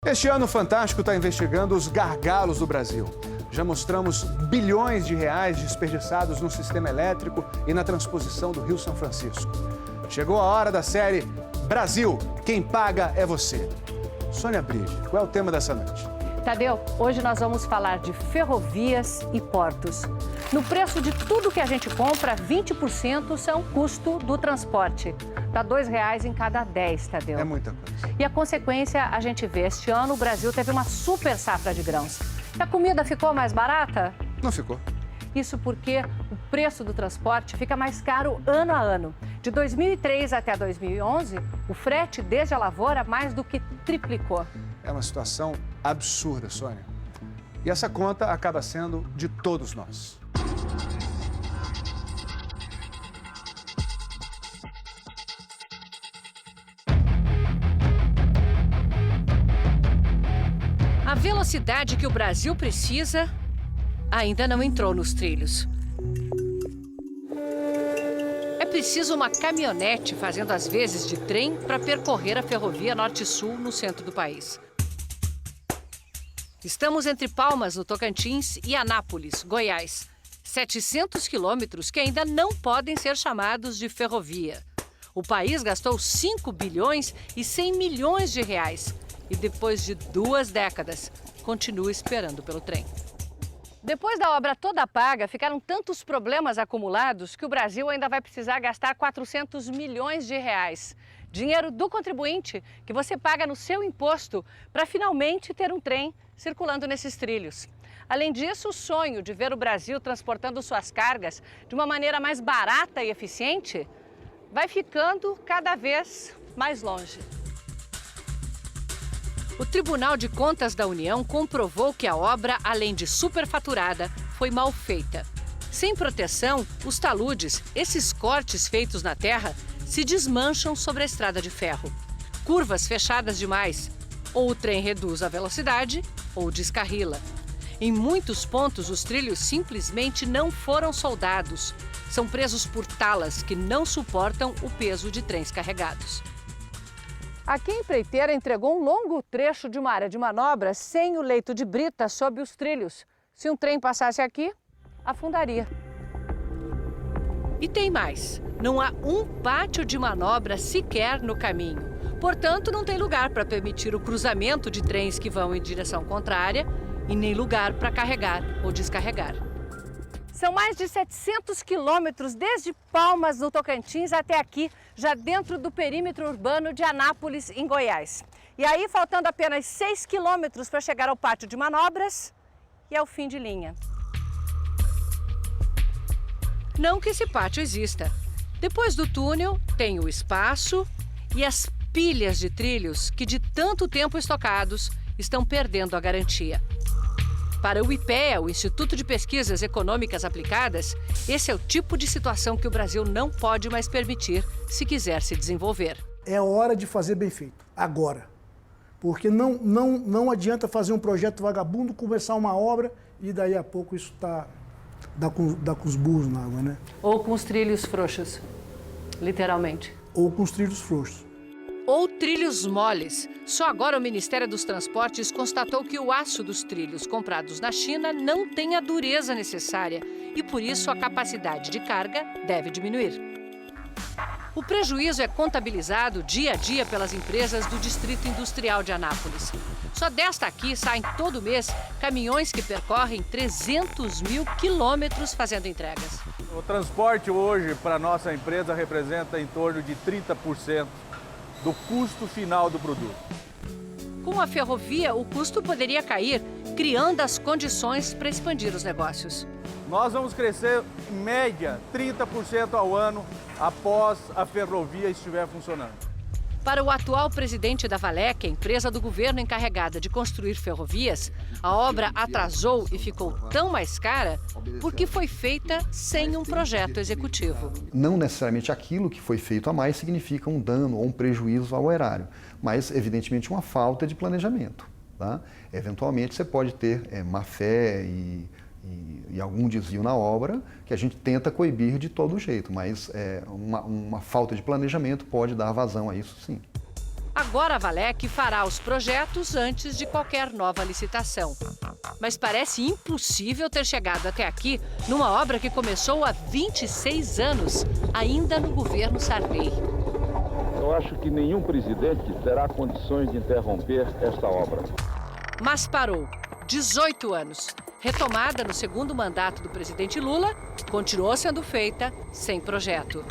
Este ano, o Fantástico está investigando os gargalos do Brasil. Já mostramos bilhões de reais desperdiçados no sistema elétrico e na transposição do Rio São Francisco. Chegou a hora da série Brasil, quem paga é você. Sônia Bride, qual é o tema dessa noite? Tadeu, hoje nós vamos falar de ferrovias e portos. No preço de tudo que a gente compra, 20% são custo do transporte. Dá R$2 em cada 10, Tadeu. É muita coisa. E a consequência a gente vê. Este ano o Brasil teve uma super safra de grãos. E a comida ficou mais barata? Não ficou. Isso porque o preço do transporte fica mais caro ano a ano. De 2003 até 2011, o frete desde a lavoura mais do que triplicou. É uma situação absurda, Sônia. E essa conta acaba sendo de todos nós. A velocidade que o Brasil precisa ainda não entrou nos trilhos. É preciso uma caminhonete fazendo as vezes de trem para percorrer a ferrovia Norte-Sul no centro do país. Estamos entre Palmas, no Tocantins, e Anápolis, Goiás. 700 quilômetros que ainda não podem ser chamados de ferrovia. O país gastou 5 bilhões e 100 milhões de reais. E depois de 2 décadas, continua esperando pelo trem. Depois da obra toda paga, ficaram tantos problemas acumulados que o Brasil ainda vai precisar gastar 400 milhões de reais. Dinheiro do contribuinte que você paga no seu imposto para finalmente ter um trem circulando nesses trilhos. Além disso, o sonho de ver o Brasil transportando suas cargas de uma maneira mais barata e eficiente vai ficando cada vez mais longe. O Tribunal de Contas da União comprovou que a obra, além de superfaturada, foi mal feita. Sem proteção, os taludes, esses cortes feitos na terra, se desmancham sobre a estrada de ferro. Curvas fechadas demais. Ou o trem reduz a velocidade, ou descarrila. Em muitos pontos, os trilhos simplesmente não foram soldados. São presos por talas que não suportam o peso de trens carregados. Aqui a empreiteira entregou um longo trecho de uma área de manobra sem o leito de brita sob os trilhos. Se um trem passasse aqui, afundaria. E tem mais. Não há um pátio de manobra sequer no caminho. Portanto, não tem lugar para permitir o cruzamento de trens que vão em direção contrária e nem lugar para carregar ou descarregar. São mais de 700 quilômetros desde Palmas, no Tocantins, até aqui, já dentro do perímetro urbano de Anápolis, em Goiás. E aí, faltando apenas 6 quilômetros para chegar ao pátio de manobras e ao fim de linha. Não que esse pátio exista. Depois do túnel, tem o espaço e as pilhas de trilhos que, de tanto tempo estocados, estão perdendo a garantia. Para o IPEA, o Instituto de Pesquisas Econômicas Aplicadas, esse é o tipo de situação que o Brasil não pode mais permitir se quiser se desenvolver. É hora de fazer bem feito, agora. Porque não adianta fazer um projeto vagabundo, começar uma obra e daí a pouco isso dá com os burros na água, né? Ou com os trilhos frouxos, literalmente. Ou com os trilhos frouxos. Ou trilhos moles. Só agora o Ministério dos Transportes constatou que o aço dos trilhos comprados na China não tem a dureza necessária e, por isso, a capacidade de carga deve diminuir. O prejuízo é contabilizado dia a dia pelas empresas do Distrito Industrial de Anápolis. Só desta aqui saem todo mês caminhões que percorrem 300 mil quilômetros fazendo entregas. O transporte hoje para a nossa empresa representa em torno de 30% do custo final do produto. Com a ferrovia, o custo poderia cair, criando as condições para expandir os negócios. Nós vamos crescer, em média, 30% ao ano após a ferrovia estiver funcionando. Para o atual presidente da Valec, a empresa do governo encarregada de construir ferrovias, a obra atrasou e ficou tão mais cara porque foi feita sem um projeto executivo. Não necessariamente aquilo que foi feito a mais significa um dano ou um prejuízo ao erário, mas evidentemente uma falta de planejamento. Tá? Eventualmente você pode ter má fé e algum desvio na obra que a gente tenta coibir de todo jeito, mas uma falta de planejamento pode dar vazão a isso, sim. Agora a Valec fará os projetos antes de qualquer nova licitação. Mas parece impossível ter chegado até aqui numa obra que começou há 26 anos, ainda no governo Sarney. Eu acho que nenhum presidente terá condições de interromper esta obra. Mas parou. 18 anos. Retomada no segundo mandato do presidente Lula, continuou sendo feita sem projeto.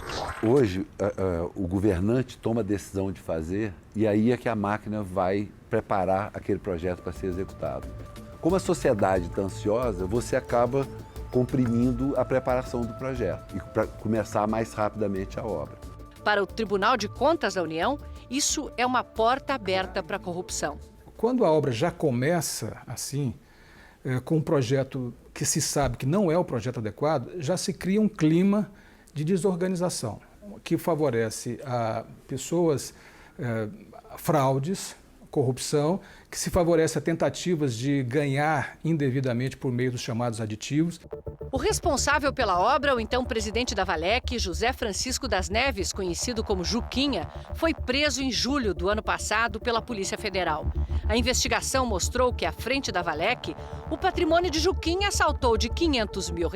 Hoje, o governante toma a decisão de fazer e aí é que a máquina vai preparar aquele projeto para ser executado. Como a sociedade está ansiosa, você acaba comprimindo a preparação do projeto e para começar mais rapidamente a obra. Para o Tribunal de Contas da União, isso é uma porta aberta para a corrupção. Quando a obra já começa assim, com um projeto que se sabe que não é o projeto adequado, já se cria um clima de desorganização, que favorece a pessoas, fraudes, corrupção, que se favorece a tentativas de ganhar indevidamente por meio dos chamados aditivos. O responsável pela obra, o então presidente da Valec, José Francisco das Neves, conhecido como Juquinha, foi preso em julho do ano passado pela Polícia Federal. A investigação mostrou que, à frente da Valec, o patrimônio de Juquinha saltou de R$500 mil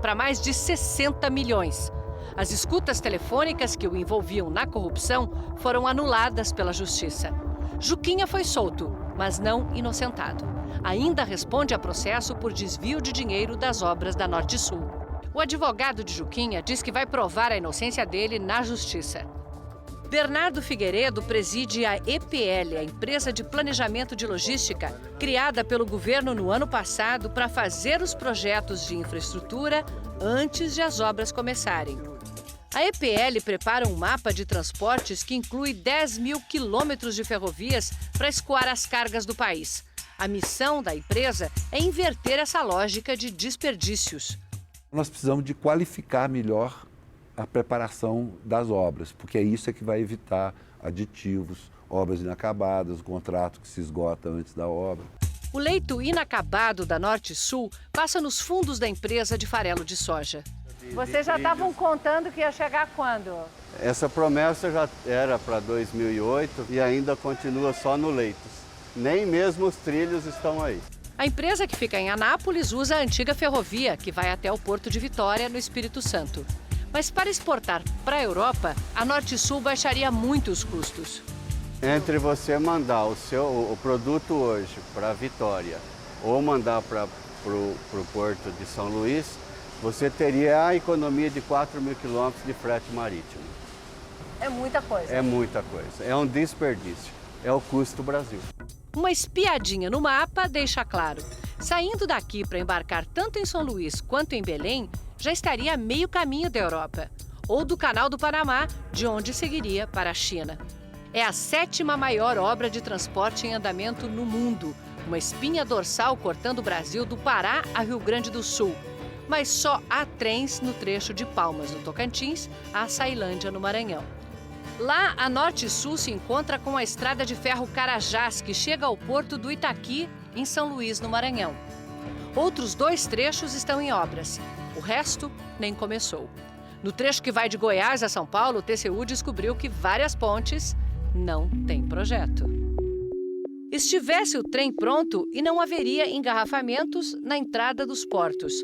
para mais de 60 milhões. As escutas telefônicas que o envolviam na corrupção foram anuladas pela Justiça. Juquinha foi solto, mas não inocentado. Ainda responde a processo por desvio de dinheiro das obras da Norte-Sul. O advogado de Juquinha diz que vai provar a inocência dele na Justiça. Bernardo Figueiredo preside a EPL, a empresa de planejamento de logística, criada pelo governo no ano passado para fazer os projetos de infraestrutura antes de as obras começarem. A EPL prepara um mapa de transportes que inclui 10 mil quilômetros de ferrovias para escoar as cargas do país. A missão da empresa é inverter essa lógica de desperdícios. Nós precisamos de qualificar melhor a preparação das obras, porque é isso que vai evitar aditivos, obras inacabadas, o contrato que se esgota antes da obra. O leito inacabado da Norte-Sul passa nos fundos da empresa de farelo de soja. Vocês já estavam contando que ia chegar quando? Essa promessa já era para 2008 e ainda continua só no Leitos. Nem mesmo os trilhos estão aí. A empresa que fica em Anápolis usa a antiga ferrovia que vai até o Porto de Vitória, no Espírito Santo. Mas para exportar para a Europa, a Norte-Sul baixaria muito os custos. Entre você mandar o produto hoje para Vitória ou mandar para o Porto de São Luís, você teria a economia de 4 mil quilômetros de frete marítimo. É muita coisa. É muita coisa. É um desperdício. É o custo do Brasil. Uma espiadinha no mapa deixa claro. Saindo daqui para embarcar tanto em São Luís quanto em Belém, já estaria a meio caminho da Europa. Ou do Canal do Panamá, de onde seguiria para a China. É a 7ª maior obra de transporte em andamento no mundo. Uma espinha dorsal cortando o Brasil do Pará a Rio Grande do Sul. Mas só há trens no trecho de Palmas, no Tocantins, a Ceilândia, no Maranhão. Lá, a Norte-Sul se encontra com a estrada de ferro Carajás, que chega ao porto do Itaqui, em São Luís, no Maranhão. Outros 2 trechos estão em obras. O resto nem começou. No trecho que vai de Goiás a São Paulo, o TCU descobriu que várias pontes não têm projeto. Estivesse o trem pronto e não haveria engarrafamentos na entrada dos portos.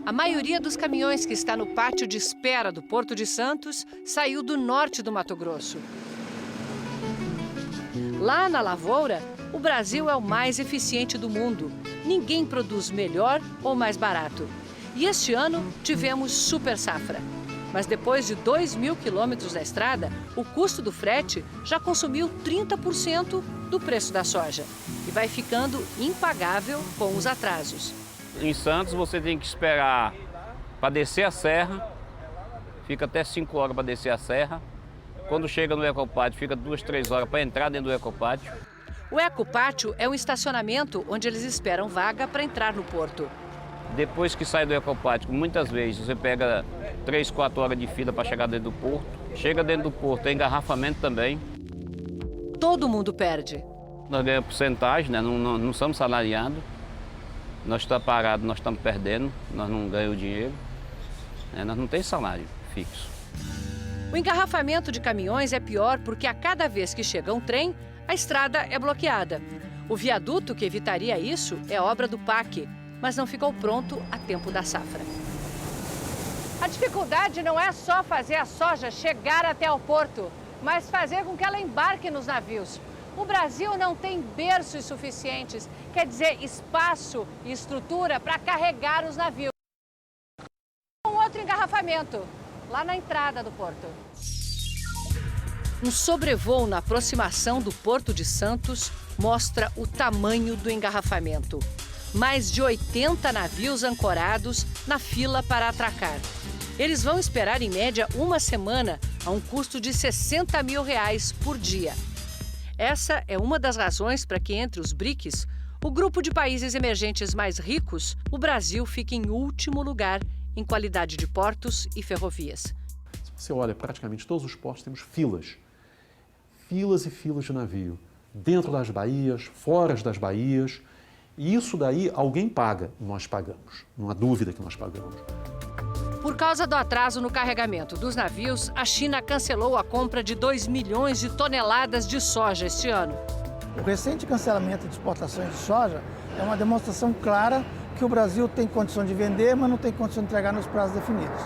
A maioria dos caminhões que está no pátio de espera do Porto de Santos saiu do norte do Mato Grosso. Lá na lavoura, o Brasil é o mais eficiente do mundo. Ninguém produz melhor ou mais barato. E este ano tivemos super safra. Mas depois de 2.000 quilômetros da estrada, o custo do frete já consumiu 30% do preço da soja. E vai ficando impagável com os atrasos. Em Santos você tem que esperar para descer a serra, fica até 5 horas para descer a serra. Quando chega no Ecopátio, fica 2, 3 horas para entrar dentro do Ecopátio. O Ecopátio é um estacionamento onde eles esperam vaga para entrar no porto. Depois que sai do Ecopátio, muitas vezes você pega 3, 4 horas de fila para chegar dentro do porto. Chega dentro do porto, tem engarrafamento também. Todo mundo perde. Nós ganhamos porcentagem, né? Não somos salariados. Nós estamos parados, nós estamos perdendo, nós não ganhamos dinheiro. Nós não temos salário fixo. O engarrafamento de caminhões é pior porque a cada vez que chega um trem, a estrada é bloqueada. O viaduto que evitaria isso é obra do PAC, mas não ficou pronto a tempo da safra. A dificuldade não é só fazer a soja chegar até o porto, mas fazer com que ela embarque nos navios. O Brasil não tem berços suficientes, quer dizer, espaço e estrutura para carregar os navios. Um outro engarrafamento, lá na entrada do porto. Um sobrevoo na aproximação do Porto de Santos mostra o tamanho do engarrafamento. Mais de 80 navios ancorados na fila para atracar. Eles vão esperar, em média, uma semana a um custo de R$60 mil por dia. Essa é uma das razões para que, entre os BRICS, o grupo de países emergentes mais ricos, o Brasil fica em último lugar em qualidade de portos e ferrovias. Se você olha, praticamente todos os portos temos filas. Filas e filas de navio. Dentro das baías, fora das baías. E isso daí alguém paga. Nós pagamos. Não há dúvida que nós pagamos. Por causa do atraso no carregamento dos navios, a China cancelou a compra de 2 milhões de toneladas de soja este ano. O recente cancelamento de exportações de soja é uma demonstração clara que o Brasil tem condição de vender, mas não tem condição de entregar nos prazos definidos.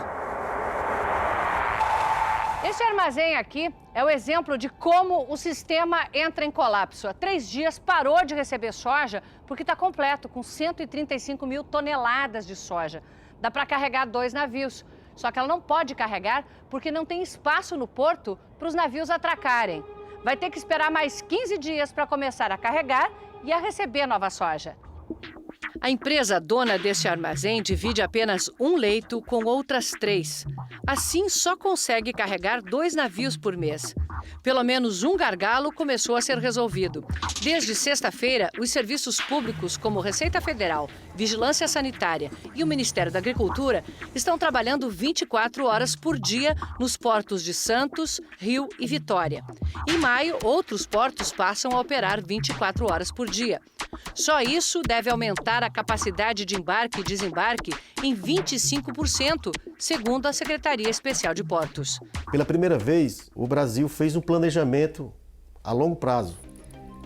Este armazém aqui é o exemplo de como o sistema entra em colapso. Há 3 dias parou de receber soja porque está completo, com 135 mil toneladas de soja. Dá para carregar 2 navios, só que ela não pode carregar porque não tem espaço no porto para os navios atracarem. Vai ter que esperar mais 15 dias para começar a carregar e a receber nova soja. A empresa dona deste armazém divide apenas um leito com outras 3. Assim, só consegue carregar 2 navios por mês. Pelo menos um gargalo começou a ser resolvido. Desde sexta-feira, os serviços públicos como Receita Federal, Vigilância Sanitária e o Ministério da Agricultura estão trabalhando 24 horas por dia nos portos de Santos, Rio e Vitória. Em maio, outros portos passam a operar 24 horas por dia. Só isso deve aumentar a capacidade de embarque e desembarque em 25%, segundo a Secretaria Especial de Portos. Pela primeira vez, o Brasil fez um planejamento a longo prazo,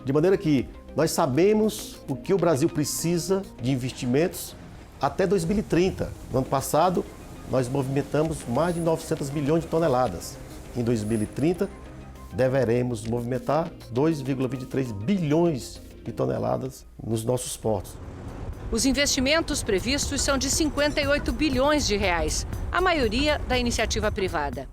de maneira que nós sabemos o que o Brasil precisa de investimentos até 2030. No ano passado, nós movimentamos mais de 900 milhões de toneladas. Em 2030, deveremos movimentar 2,23 bilhões de toneladas nos nossos portos. Os investimentos previstos são de 58 bilhões de reais, a maioria da iniciativa privada.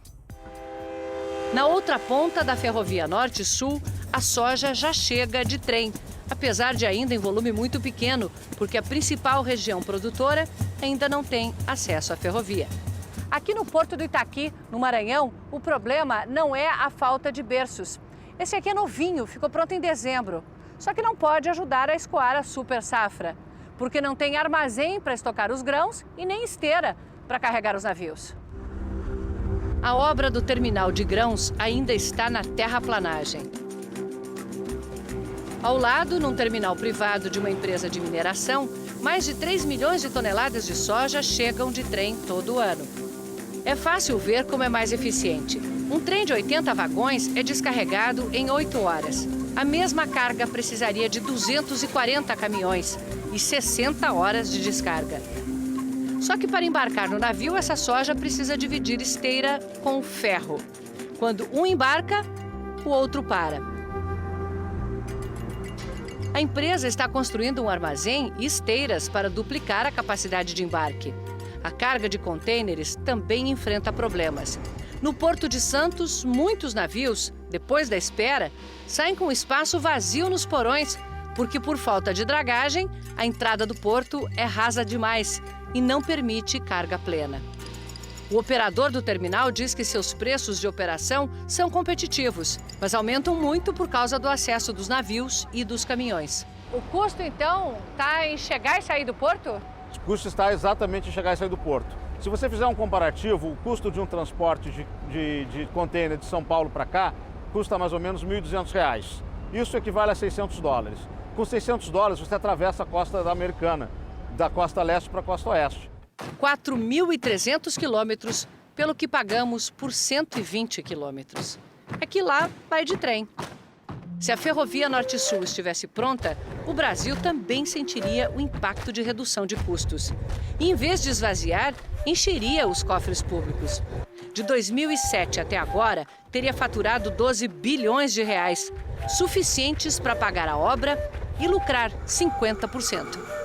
Na outra ponta da ferrovia Norte-Sul, a soja já chega de trem, apesar de ainda em volume muito pequeno, porque a principal região produtora ainda não tem acesso à ferrovia. Aqui no Porto do Itaqui, no Maranhão, o problema não é a falta de berços. Esse aqui é novinho, ficou pronto em dezembro. Só que não pode ajudar a escoar a super safra, porque não tem armazém para estocar os grãos e nem esteira para carregar os navios. A obra do terminal de grãos ainda está na terraplanagem. Ao lado, num terminal privado de uma empresa de mineração, mais de 3 milhões de toneladas de soja chegam de trem todo ano. É fácil ver como é mais eficiente. Um trem de 80 vagões é descarregado em 8 horas. A mesma carga precisaria de 240 caminhões e 60 horas de descarga. Só que para embarcar no navio, essa soja precisa dividir esteira com ferro. Quando um embarca, o outro para. A empresa está construindo um armazém e esteiras para duplicar a capacidade de embarque. A carga de contêineres também enfrenta problemas. No Porto de Santos, muitos navios, depois da espera, saem com espaço vazio nos porões, porque por falta de dragagem, a entrada do porto é rasa demais e não permite carga plena. O operador do terminal diz que seus preços de operação são competitivos, mas aumentam muito por causa do acesso dos navios e dos caminhões. O custo, então, está em chegar e sair do porto? O custo está exatamente em chegar e sair do porto. Se você fizer um comparativo, o custo de um transporte de contêiner de São Paulo para cá custa mais ou menos R$ 1.200. Isso equivale a $600. Com $600 você atravessa a costa americana, da costa leste para a costa oeste. 4.300 quilômetros pelo que pagamos por 120 quilômetros. É que lá vai de trem. Se a ferrovia Norte-Sul estivesse pronta, o Brasil também sentiria o impacto de redução de custos. E, em vez de esvaziar, encheria os cofres públicos. De 2007 até agora, teria faturado 12 bilhões de reais, suficientes para pagar a obra e lucrar 50%.